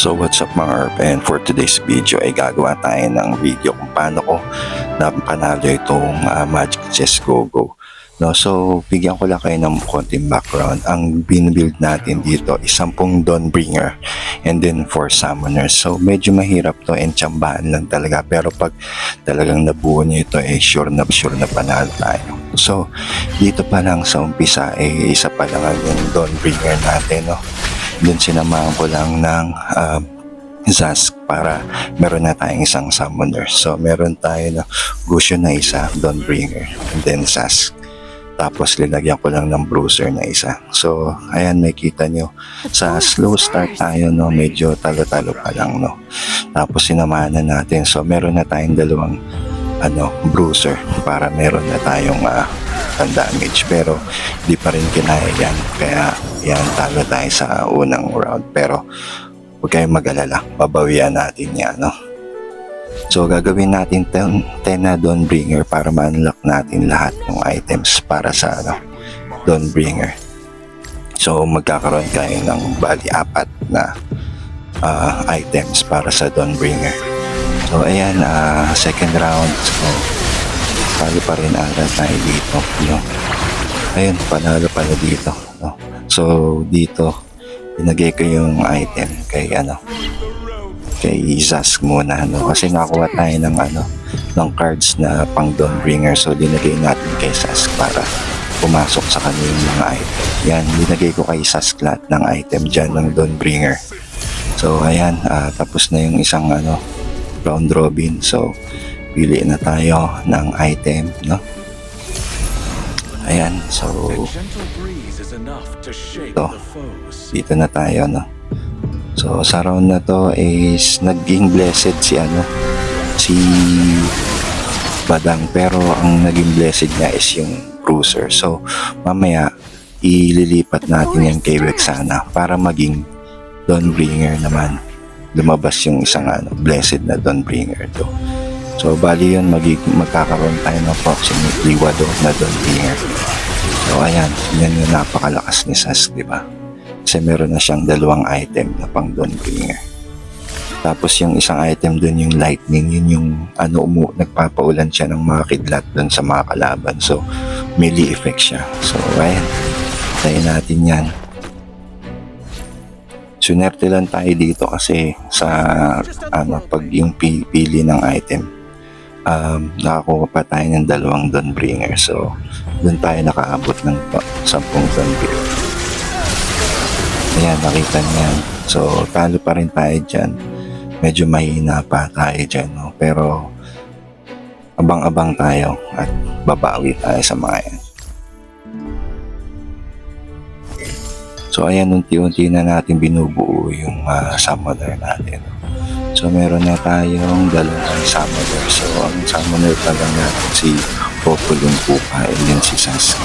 So what's up mga Earp, and for today's video ay gagawa tayo ng video kung paano ko napanalo itong Magic Chess Go-Go. No, so bigyan ko lang kayo ng konting background. Ang binibuild natin dito is 10 Dawnbringer and then 4 Summoners. So medyo mahirap to and tsambahan lang talaga, pero pag talagang nabuo nyo ito sure na panalo tayo. So dito pa lang sa umpisa isa pa lang yung Dawnbringer natin, no. Then sinamahan ko lang ng Zask para meron na tayong isang Summoner. So meron tayo na Gusion na isa, Dawnbringer, and then Zask. Tapos linagyan ko lang ng Bruiser na isa. So ayan, makita nyo sa slow start tayo, no, medyo talo-talo pa lang, no. Tapos sinamahan na natin, so meron na tayong dalawang Bruiser para meron na tayong damage, pero di pa rin kinaya yan, kaya yan, talo tayo sa unang round. Pero huwag kayong mag-alala, babawian natin yan, no. So gagawin natin 10 na Dawnbringer para ma-unlock natin lahat ng items para sa Dawnbringer. So magkakaroon kayo ng bali 4 na items para sa Dawnbringer. So ayan, second round. So panalo pa rin ata tayo dito, no? Ayun, panalo pala dito, no? So dito pinagay ko yung item kay Zask muna, no? Kasi nakuha tayo ng cards na pang Dawnbringer, so dinagay natin kay Zask para pumasok sa kanilang mga item. Yan, dinagay ko kay Zask lahat ng item dyan ng Dawnbringer. So ayan, tapos na yung isang round robin. So pili na tayo ng item, no? Ayan, so dito na tayo, no? So sa round na to is naging blessed si Badang, pero ang naging blessed niya is yung Bruiser. So mamaya ililipat natin yan kay Vexana para maging Dawnbringer naman. Lumabas yung isang blessed na Dawnbringer to. So bali yun, magkakaroon tayo ng approximately 8 na Dawnbringer. So ayan, yan yung napakalakas ni Zask, di ba? Kasi meron na siyang 2 item na pang Dawnbringer. Tapos yung isang item dun, yung lightning, yun yung nagpapaulan siya ng mga kidlat dun sa mga kalaban. So melee effect siya. So ayan, tayo natin yan. Sunerte lang tayo dito kasi sa pag yung pili ng item, nakakuha pa tayo ng 2 Dawnbringer. So dun tayo nakaabot ng 10 Dawnbringer. Ayan, nakita niyan. So talo pa rin tayo dyan, medyo mahina pa tayo dyan, no? Pero abang-abang tayo at babawi tayo sa mga yan. So ayan, unti-unti na natin binubuo yung Summoner natin. So meron na tayong 2 Summoner. So ang Summoner pa lang natin si Populong Pupa and then si Zask.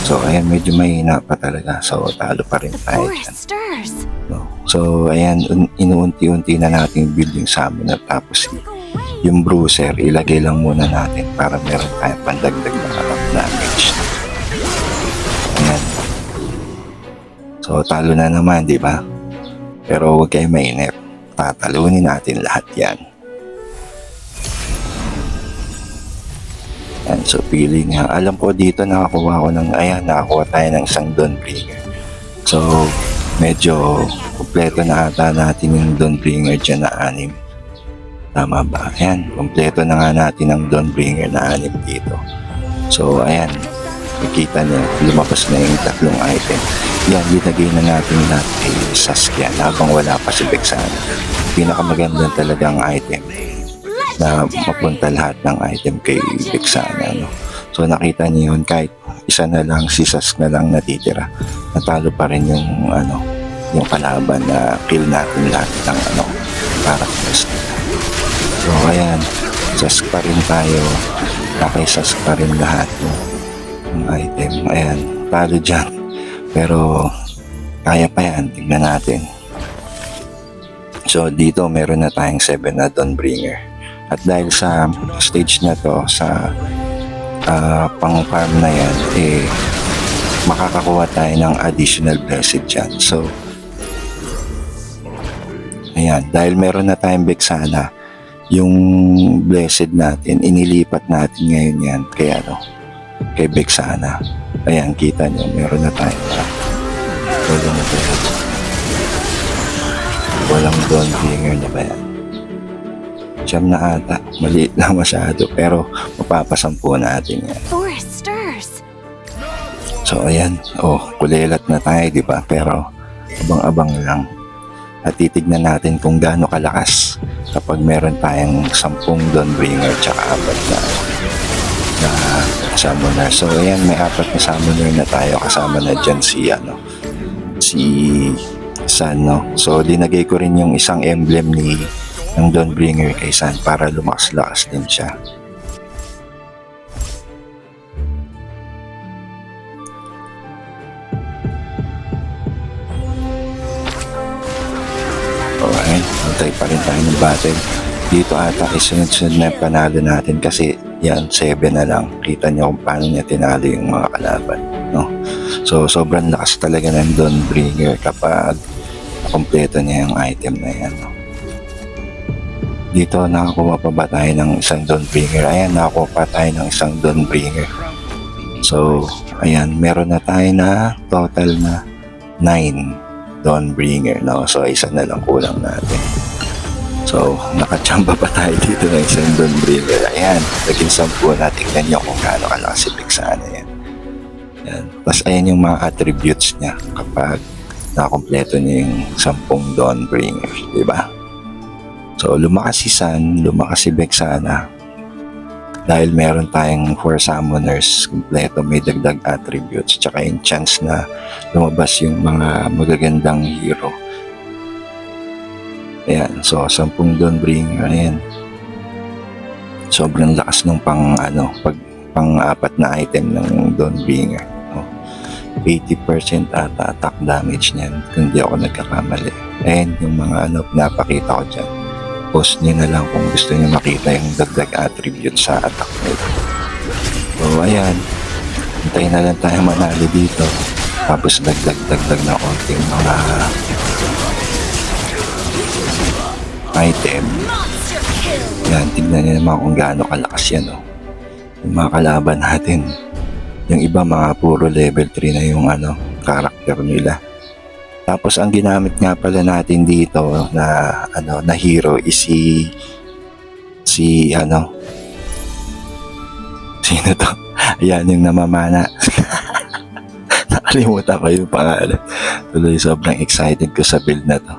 So ayan, medyo mahina pa talaga. So talo pa rin tayo dyan, no? So ayan, inuunti-unti na natin build yung Summoner. Tapos yung Bruiser ilagay lang muna natin para meron tayong pandagdag na damage. Ayan. So talo na naman, di ba? Pero huwag kayo mainip, tatalunin natin lahat yan. And so pili niya. Alam ko dito nakakuha tayo ng isang Dawnbringer. So medyo kompleto na ata natin yung Dawnbringer dyan na 6. Tama ba? Ayan, kompleto na nga natin ang Dawnbringer na 6 dito. So ayan, makikita niyo, lumabas na yung 3 item. Yan, linagay na natin lahat kay Zask yan habang wala pa si Vexana. Pinakamagandang talagang item na mapunta lahat ng item kay Vexana, no? So nakita niyo yun, kahit isa na lang, si Zask na lang natitira, natalo pa rin yung yung kalaban na kill natin lahat ng characters. So ayan, Zask pa rin tayo, kay Zask pa rin lahat ng item. Ayan, talo dyan, pero kaya pa yan, tignan natin. So dito meron na tayong 7 na Dawnbringer. At dahil sa stage na to, sa pang farm na yan, makakakuha tayo ng additional blessed dyan. So Ayan, dahil meron na tayong Vexana, yung blessed natin, inilipat natin ngayon yan kay kay Vexana. Ayan, kita nyo, meron na tayong wala na ba yan? Walang Dawnbringer na ba yan? Siyam na ata, maliit lang masyado, pero mapapasampu natin yan. So ayan, kulelat na tayo, di ba? Pero abang-abang lang. At titignan natin kung gaano kalakas kapag meron tayong 10 Dawnbringer tsaka 4 na summoner. So ayan, may 4 na summoner na tayo, kasama na dyan si Sun, no? So dinagay ko rin yung isang emblem ng Dawnbringer kay Sun para lumakas-lakas din siya. Okay, hintay pa rin tayo ng battle. Dito ata isunod-sunod na yung panalo natin kasi yan, 7 na lang. Kita niyo kung paano niya tinalo yung mga kalaban, no? So sobrang lakas talaga ng Dawnbringer kapag kompleto niya yung item na yan, no? Dito nakakuha pa ba tayo ng isang Dawnbringer? Ayan, nakakuha pa tayo ng isang Dawnbringer. So ayan, meron na tayo na total na 9 Dawnbringer, no? So isa na lang kulang natin. So nakachamba pa tayo dito ng isang Dawnbringer. Ayan, naging 10 na. Tignan nyo kung gaano kalakas si Vexana yan. Ayan. Tapos ayan yung mga attributes niya kapag nakakompleto niya yung 10 Dawnbringer, di ba? So lumakas si Sun, lumakas si Vexana. Dahil meron tayong 4 summoners kompleto, may dagdag attributes, tsaka yung chance na lumabas yung mga magagandang hero. Ayan, so 10 Dawnbringer, ayan. Sobrang lakas ng pang-4 na item ng Dawnbringer, no? 80% ata attack damage niyan, kung di ako nagkakamali. Ayan yung mga pinapakita ko dyan. Post nyo na lang kung gusto nyo makita yung dagdag attribute sa attack nito. So ayan, hintayin na lang tayo manalo dito. Tapos dagdag na konting mga item. Yan, tignan nyo naman kung gaano kalakas yan, no? Yung mga kalaban natin, yung iba mga puro level 3 na yung character nila. Tapos ang ginamit nga pala natin dito na hero is sino to? Ayan yung namamana. Nakalimutan ko yung pangalan. Tuloy, sobrang excited ko sa build na to.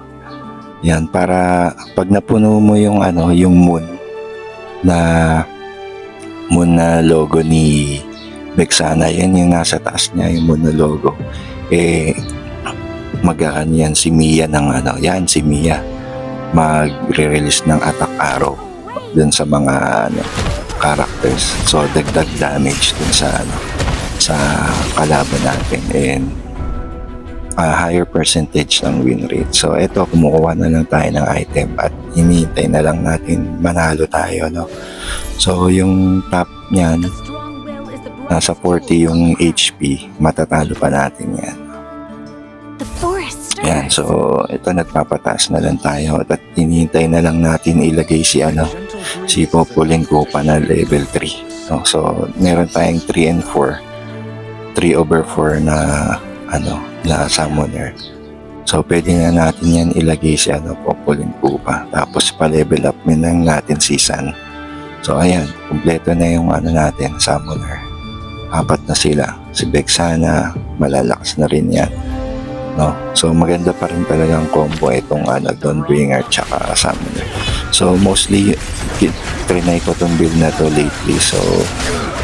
Yan, para pag napuno mo yung yung moon na logo ni Vexana, yan yung nasa taas niya, yung moon na logo. Magaan yan si Mia si Mia magre-release ng attack arrow dun sa mga characters. So dagdag damage dun sa kalaban natin and higher percentage ng win rate. So eto, kumukuha na lang tayo ng item at hinihintay na lang natin manalo tayo, no? So yung top niyan nasa 40 yung HP, matatalo pa natin yan. Yan, so ito, nagpapataas na lang tayo at hinihintay na lang natin ilagay si Popolin Copa na level 3, no? So meron tayong 3 and 4, 3/4 na summoner. So pwede na natin yan ilagay si Popolin Copa, tapos pa-level up lang natin si Sun. So ayan, kumpleto na yung natin summoner. 4 na sila. Si Vexana, malalakas na rin yan, no? So maganda pa rin talagang combo itong Dawnbringer tsaka Summoner. So mostly trinay ko tong build na to lately. So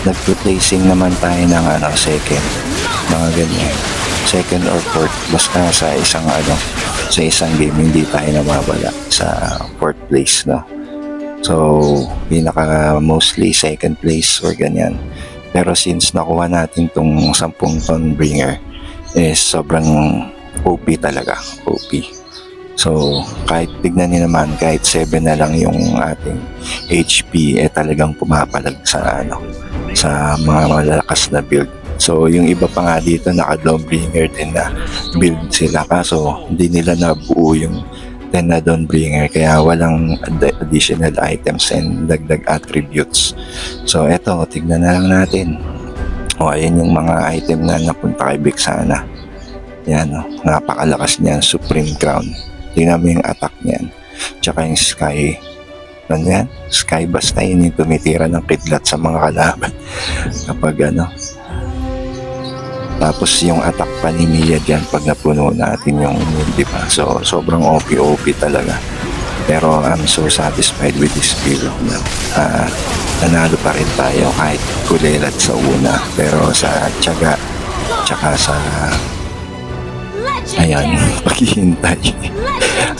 nag-placing naman tayo ng second, mga ganyan, second or fourth, basta sa isang game hindi tayo namawala sa fourth place, no? So pinaka mostly second place or ganyan. Pero since nakuha natin tong 10 Dawnbringer, sobrang OP talaga, OP. So kahit tignan niyo naman, kahit 7 na lang yung ating HP, talagang pumapalag sa mga malalakas na build. So yung iba pa nga dito naka Dawnbringer din na build sila, kaso hindi nila nabuo yung 10 na Dawnbringer, kaya walang additional items and dagdag attributes. So eto, tignan na lang natin. O ayan yung mga item na napunta kay Vexana. Yan, napakalakas niyan, Supreme Crown. Tingnan mo yung attack niyan. Tsaka yung Sky. Ano yan? Sky basta yun yung tumitira ng kidlat sa mga kalaban. Kapag tapos yung attack pa ni Mia dyan pag napuno natin yung di ba? So sobrang OP talaga. Pero I'm so satisfied with this build na nanalo pa rin tayo kahit kulilat sa una. Pero sa tiyaga tsaka sa ayan, paghihintay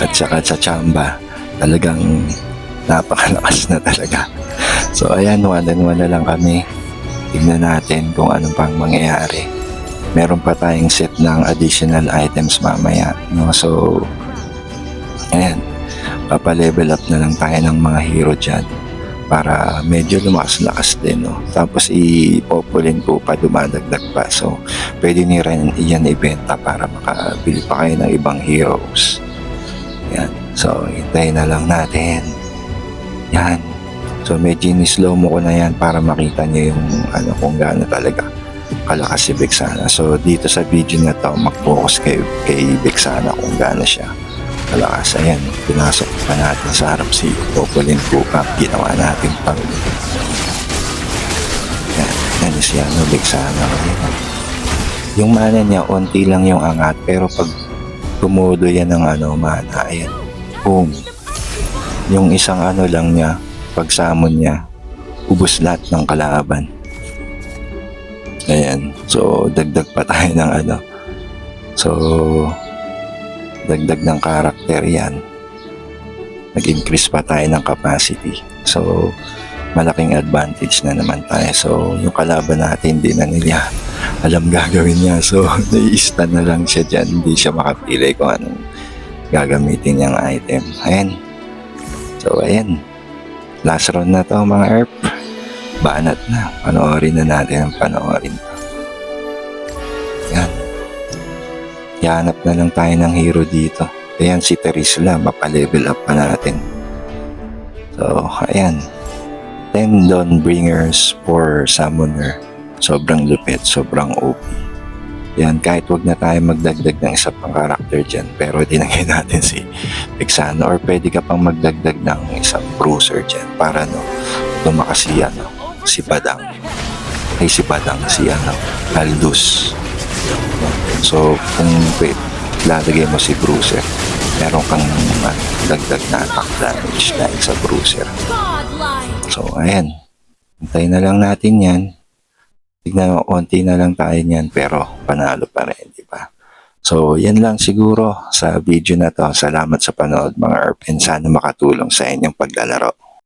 at saka sa tsamba, talagang napakalakas na talaga. So ayan, 1-1 na lang kami. Tignan natin kung anong pang mangyayari. Meron pa tayong set ng additional items mamaya, no? So ayan, papalevel up na lang tayo ng mga hero dyan para medyo lumakas-lakas din, no? Tapos ipopulin ko pa, dumadagdag pa. So pwede ni rin yan ibenta para makabili pa kayo ng ibang heroes. Yan. So hintayin na lang natin. Yan. So medyo ni-slow mo ko na yan para makita nyo yung kung gaano talaga kalakas si Vexana. So dito sa video na to, mag-focus kay Vexana kung gaano siya kalakas. Ayan, pinasok pa natin sa harap si Popolin Kuka. Ginawa natin pang yan si Vexana. Yung mana niya, unti lang yung angat, pero pag tumudo yan ng mana, ayan, boom. Yung isang lang niya, pag summon niya, ubos lahat ng kalaban. Ayan. So, dagdag pa tayo ng So, dagdag ng karakter yan. Nag-increase pa tayo ng capacity. So, malaking advantage na naman tayo. So, yung kalaban natin, hindi na nila alam gagawin niya. So, nai-stun na lang siya dyan. Hindi siya makapili kung anong gagamitin niyang item. Ayan. So, ayan. Last round na to mga ERP. Banat na. Panoorin na natin ang panoorin. Yan. Ihanap na lang tayo ng hero dito. Ayan si Terisla. Mapalevel up pa natin. So, ayan. 10 Dawnbringers for Summoner. Sobrang lupit. Sobrang OP. Yan. Kahit wag na tayo magdagdag ng isa pang karakter dyan. Pero dinagay natin si Vexana. Or pwede ka pang magdagdag ng isang bruiser dyan. Para lumakas si Badang. Si Aldous. So kung lalagay mo si Bruiser, meron kang dagdag na attack damage dahil sa Bruiser. So ayan, hintayin na lang natin yan. Tignan mo, konti na lang tayo niyan, pero panalo pa rin, di ba? So yan lang siguro sa video na to. Salamat sa panood mga ERP, and sana makatulong sa inyong paglalaro.